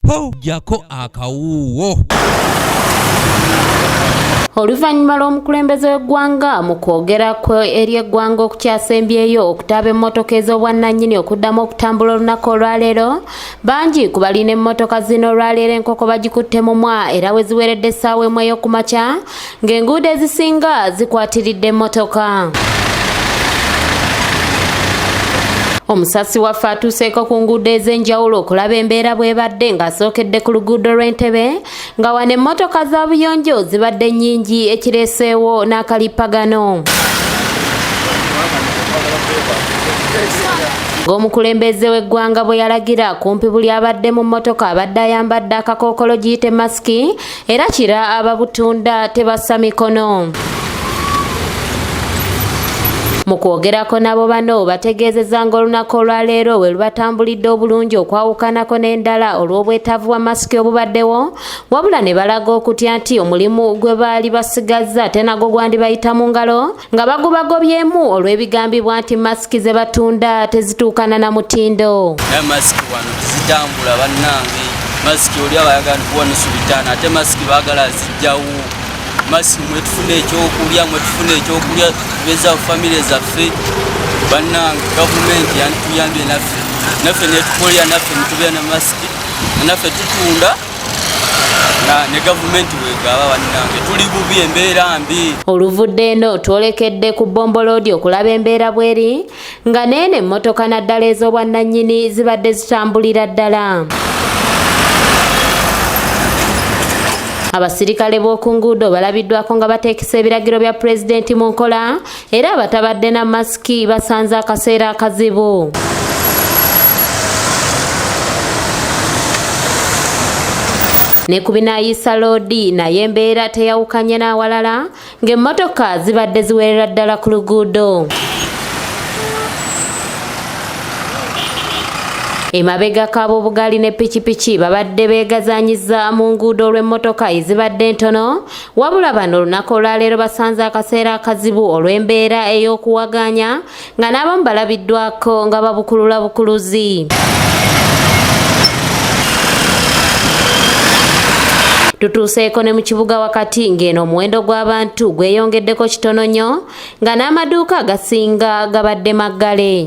po jako akawuwo. Oluvannyuma lw'omukulembeze w'eggwanga mu kwogera kwe eri eggwanga okukyasembyeyo okutaaba emmotoka ez'obwannannyini okuddamu okutambula olunaku olwaleero, bangi ku balina emmotoka zino olwaleero enkoko bagikutte mu mwa era we ziweredde essaawa emu ey'okumakya ng'enguudo ezisinga zikwatiridde emmotoka. Omusasi waffe atuuseeko ku nguudo ez'enjawulo okulaba embeera bw'ebadde ng'asookedde ku luguudo lw'Entebbe nga wano emmotoka za buyonjo zibadde nnyingi ekireeseewo n'akalippagano. Ng'omukulembeze w'eggwanga bwe yalagira kumpi buli abadde mu mmotoka abadde ayambadde akakookolo giyite masiki era kira ababutunda tebassa mikono. Mu kwogerako nabo bano bategeezezza ng'olunaku olwaleero we lubatambulidde obulungi okwawukanako n'endala olw'obwetaavu bwa masiki obubaddewo, wabula ne balaga okutya nti omulimu gwe baali basigazza ate nagwo gwandibayita mu ngalo nga bagubagobyemu olw'ebigambibwa nti masiki ze batunda tezituukana na mutindo. Masiki wano tezitambula bannange, masiki oli abayagala kuwanusu bitaano ate masiki baagala zijjawo. Masiki mwetufuna ekyokulya tubeza famire zaffe bannange, gavumenti yantuyambye naffe netukolera naffe nitubeera na masiki naffe tutunda ne gavumenti wegaba bannange tuli bubi embeera mbi. Oluvudde eno twolekedde ku Bombolodi okulaba embeera bweri nga neene emmotoka naddala ez'obwannannyini zibadde zitambulira ddala. Abasirikale b'oku nguudo balabiddwako nga bateekesa ebiragiro bya pulezidenti mu nkola era abatabadde na masiki basanze akaseera akazibu. Ne ku Binaayisa loodi naye embeera teyawukanye n'awalala ng'emmotoka zibadde ziwerera ddala ku luguudo. Emabega k'ab'obugaali ne pikipiki babadde beegazaanyiza mu nguudo olw'emmotoka ezibadde ntono, wabula bano olunaku olwaleero basanze akaseera akazibu olw'embeera ey'okuwaganya nga n'abamu balabiddwako nga babukulula bukuluzi. Tutuuseeko ne mu kibuga wakati ng'eno omuwendo gw'abantu gweyongeddeko kitono nnyo nga n'amaduuka agasinga gabadde maggale.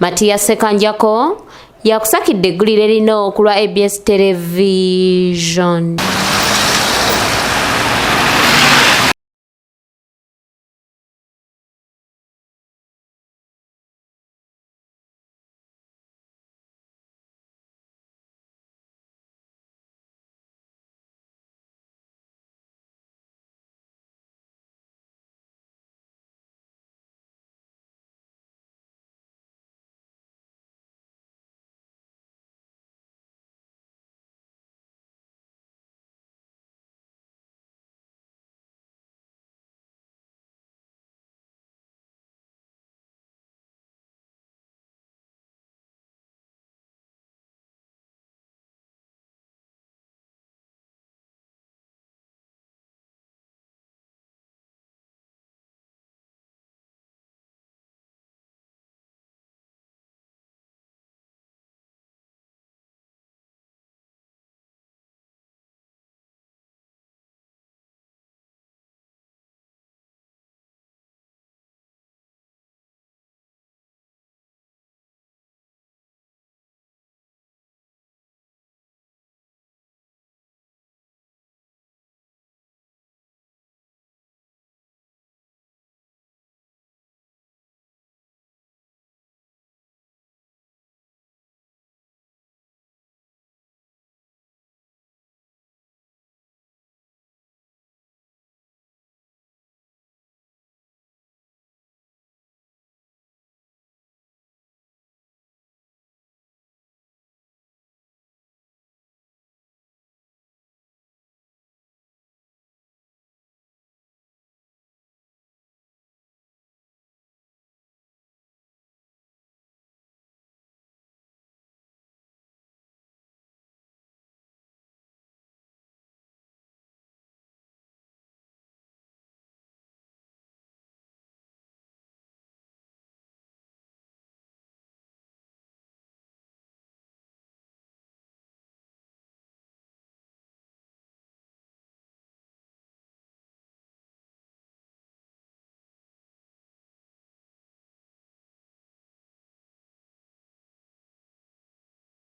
Matiya Sekanjako yakusakidde eggulire lino ku lwa ABS Television.